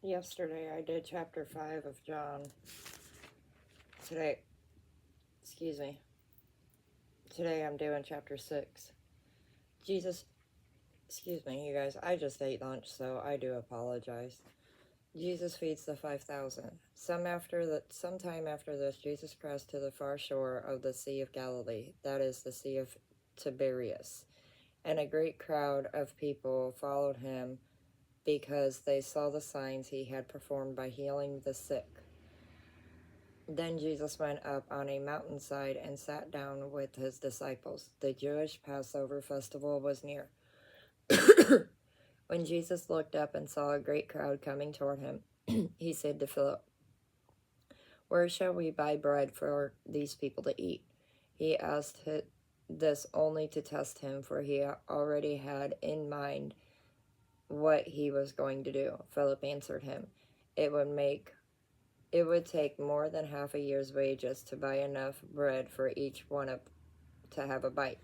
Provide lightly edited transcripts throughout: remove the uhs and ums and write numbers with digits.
Yesterday I did chapter 5 of John. Today, excuse me, today I'm doing chapter 6. Jesus, excuse me, you guys, I just ate lunch, so I do apologize. Jesus feeds the 5,000. Sometime after this, Jesus crossed to the far shore of the Sea of Galilee, that is the Sea of Tiberias, and a great crowd of people followed him because they saw the signs he had performed by healing the sick. Then Jesus went up on a mountainside and sat down with his disciples. The Jewish Passover festival was near. When Jesus looked up and saw a great crowd coming toward him, he said to Philip, "Where shall we buy bread for these people to eat?" He asked this only to test him, for he already had in mind what he was going to do. Philip answered him, It would take more than half a year's wages to buy enough bread for each one to have a bite."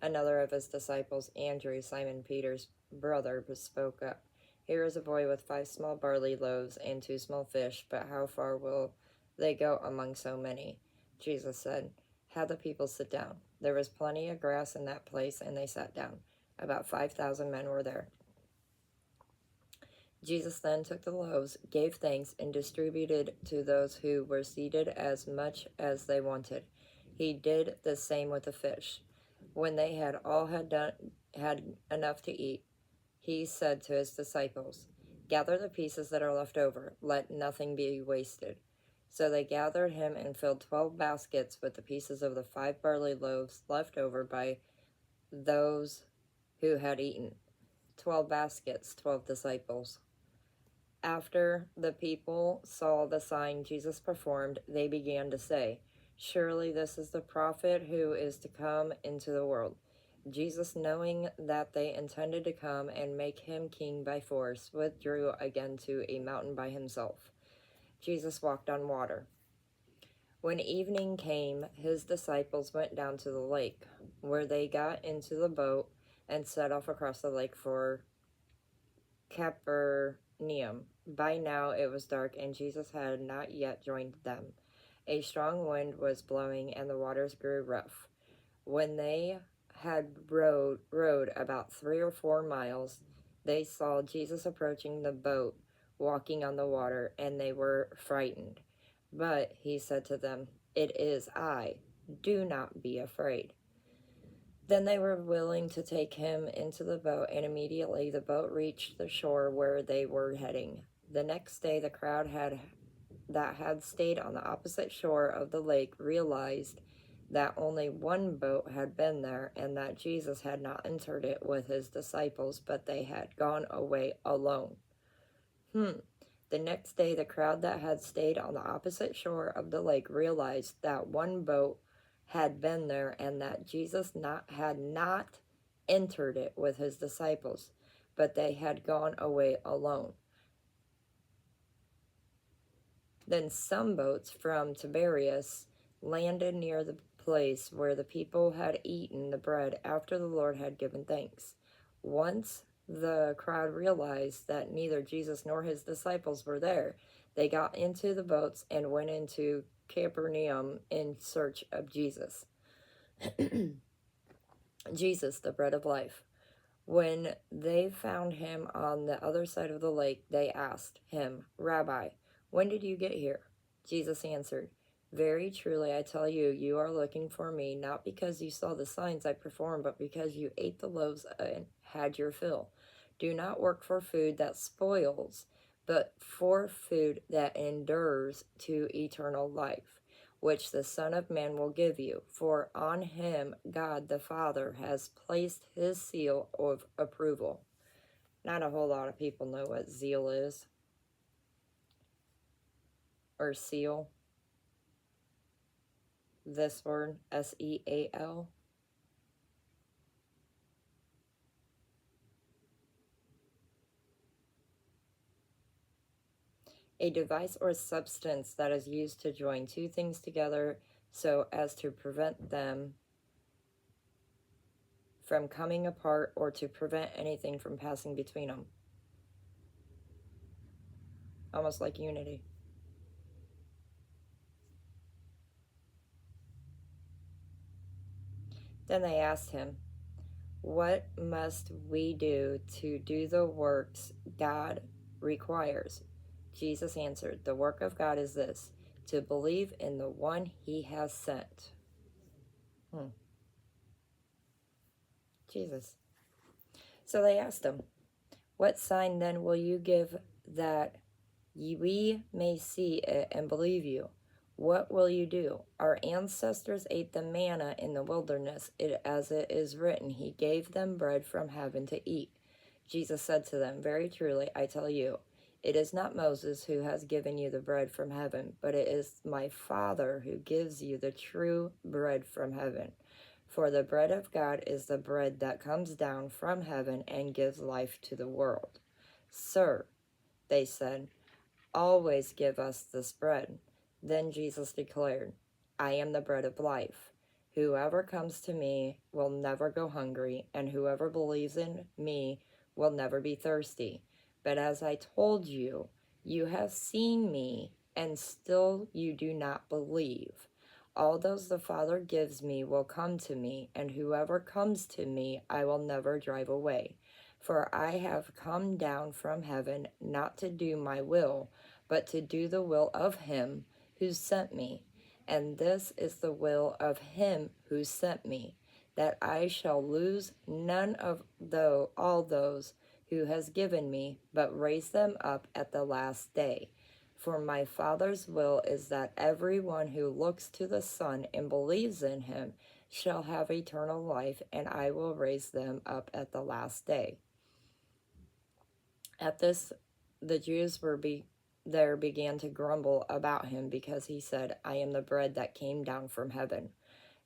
Another of his disciples, Andrew, Simon Peter's brother, spoke up. "Here is a boy with 5 small barley loaves and 2 small fish, but how far will they go among so many?" Jesus said, "Have the people sit down." There was plenty of grass in that place, and they sat down. About 5,000 men were there. Jesus then took the loaves, gave thanks, and distributed to those who were seated as much as they wanted. He did the same with the fish. When they had had enough to eat, he said to his disciples, "Gather the pieces that are left over. Let nothing be wasted." So they gathered him and filled 12 baskets with the pieces of the 5 barley loaves left over by those who had eaten. 12 baskets, 12 disciples. After the people saw the sign Jesus performed, they began to say, "Surely this is the prophet who is to come into the world." Jesus, knowing that they intended to come and make him king by force, withdrew again to a mountain by himself. Jesus walked on water. When evening came, his disciples went down to the lake, where they got into the boat and set off across the lake for Capernaum. By now it was dark, and Jesus had not yet joined them. A strong wind was blowing, and the waters grew rough. When they had rowed about 3 or 4 miles, they saw Jesus approaching the boat, walking on the water, and they were frightened. But he said to them, "It is I. Do not be afraid." Then they were willing to take him into the boat, and immediately the boat reached the shore where they were heading. The next day, the crowd that had stayed on the opposite shore of the lake realized that only one boat had been there, and that Jesus had not entered it with his disciples, but they had gone away alone. The next day, the crowd that had stayed on the opposite shore of the lake realized that one boat had been there, and that Jesus had not entered it with his disciples, but they had gone away alone. Then some boats from Tiberias landed near the place where the people had eaten the bread after the Lord had given thanks. Once the crowd realized that neither Jesus nor his disciples were there, they got into the boats and went into Capernaum in search of Jesus. Jesus, the bread of life. When they found him on the other side of the lake, they asked him, "Rabbi, when did you get here?" Jesus answered, "Very truly I tell you, you are looking for me, not because you saw the signs I performed, but because you ate the loaves and had your fill. Do not work for food that spoils, but for food that endures to eternal life, which the Son of Man will give you. For on him God the Father has placed his seal of approval." Not a whole lot of people know what zeal is, or seal. This word, S-E-A-L. A device or substance that is used to join 2 things together so as to prevent them from coming apart or to prevent anything from passing between them. almost like unity. Then they asked him, "What must we do to do the works God requires?" Jesus answered, "The work of God is this, to believe in the one he has sent." Jesus. So they asked him, "What sign then will you give that we may see it and believe you? What will you do? Our ancestors ate the manna in the wilderness, as it is written, he gave them bread from heaven to eat." Jesus said to them, "Very truly, I tell you, it is not Moses who has given you the bread from heaven, but it is my Father who gives you the true bread from heaven. For the bread of God is the bread that comes down from heaven and gives life to the world." "Sir," they said, "always give us this bread." Then Jesus declared, "I am the bread of life. Whoever comes to me will never go hungry, and whoever believes in me will never be thirsty. But as I told you, you have seen me, and still you do not believe. All those the Father gives me will come to me, and whoever comes to me I will never drive away. For I have come down from heaven not to do my will, but to do the will of him who sent me. And this is the will of him who sent me, that I shall lose none of all those who has given me, but raise them up at the last day. For my Father's will is that everyone who looks to the Son and believes in him shall have eternal life, and I will raise them up at the last day." At this, the Jews began to grumble about him, because he said, "I am the bread that came down from heaven."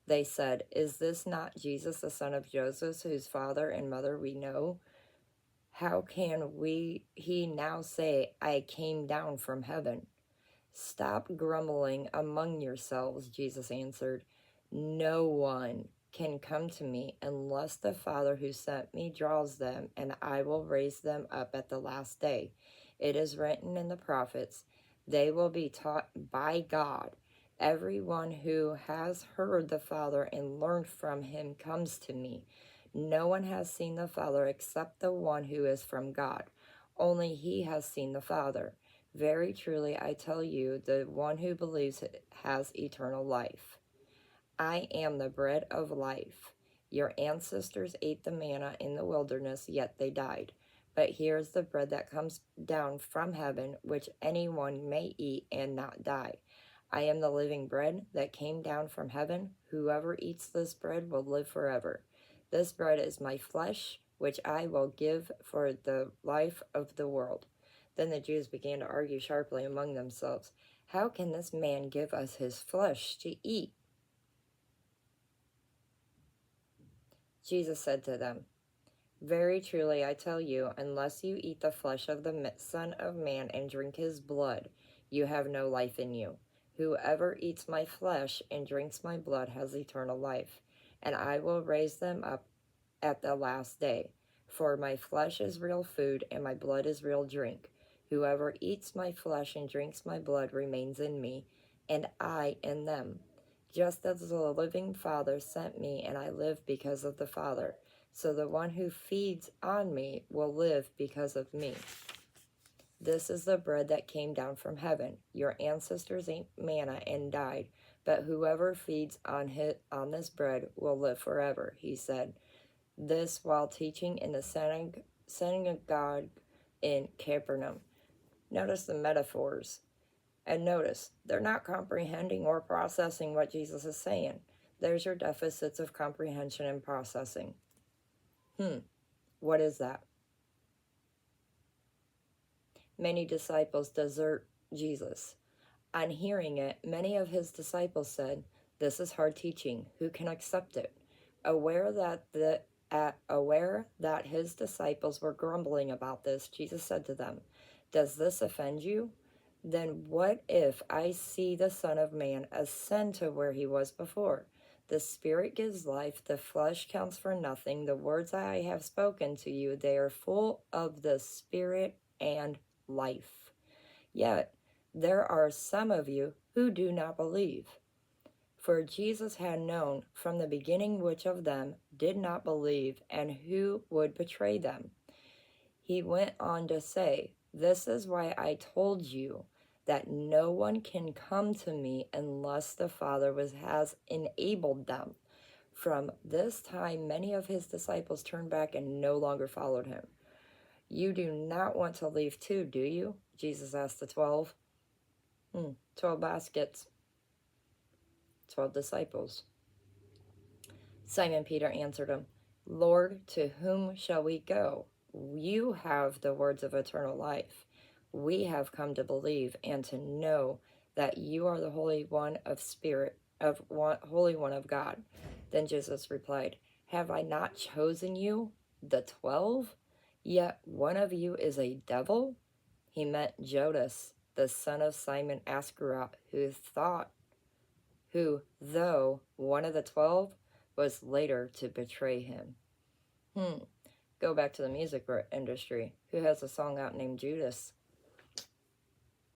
They said, "Is this not Jesus, the son of Joseph, whose father and mother we know? How can he now say, 'I came down from heaven'?" "Stop grumbling among yourselves," Jesus answered. "No one can come to me unless the Father who sent me draws them, and I will raise them up at the last day. It is written in the prophets, they will be taught by God. Everyone who has heard the Father and learned from him comes to me. No one has seen the Father except the one who is from God. Only he has seen the Father. Very truly, I tell you, the one who believes has eternal life. I am the bread of life. Your ancestors ate the manna in the wilderness, yet they died. But here is the bread that comes down from heaven, which anyone may eat and not die. I am the living bread that came down from heaven. Whoever eats this bread will live forever. This bread is my flesh, which I will give for the life of the world." Then the Jews began to argue sharply among themselves, "How can this man give us his flesh to eat?" Jesus said to them, "Very truly I tell you, unless you eat the flesh of the Son of Man and drink his blood, you have no life in you. Whoever eats my flesh and drinks my blood has eternal life, and I will raise them up at the last day. For my flesh is real food, and my blood is real drink. Whoever eats my flesh and drinks my blood remains in me, and I in them. Just as the living Father sent me, and I live because of the Father, so the one who feeds on me will live because of me. This is the bread that came down from heaven. Your ancestors ate manna and died, but whoever feeds on this bread will live forever," he said. This while teaching in the synagogue in Capernaum. Notice the metaphors. And notice, they're not comprehending or processing what Jesus is saying. There's your deficits of comprehension and processing. What is that? Many disciples desert Jesus. On hearing it, many of his disciples said, "This is hard teaching. Who can accept it?" Aware that his disciples were grumbling about this, Jesus said to them, "Does this offend you? Then what if I see the Son of Man ascend to where he was before? The Spirit gives life, the flesh counts for nothing. The words I have spoken to you, they are full of the Spirit and life. Yet there are some of you who do not believe. For Jesus had known from the beginning which of them did not believe and who would betray them. He went on to say, "This is why I told you that no one can come to me unless the Father has enabled them." From this time, many of his disciples turned back and no longer followed him. You do not want to leave too, do you? Jesus asked the 12. 12 baskets. 12 disciples. Simon Peter answered him, "Lord, to whom shall we go? You have the words of eternal life. We have come to believe and to know that you are the Holy One of God." Then Jesus replied, "Have I not chosen you, the 12? Yet one of you is a devil?" He meant Judas, the son of Simon Iscariot, who, though one of the 12, was later to betray him. Go back to the music industry. Who has a song out named Judas?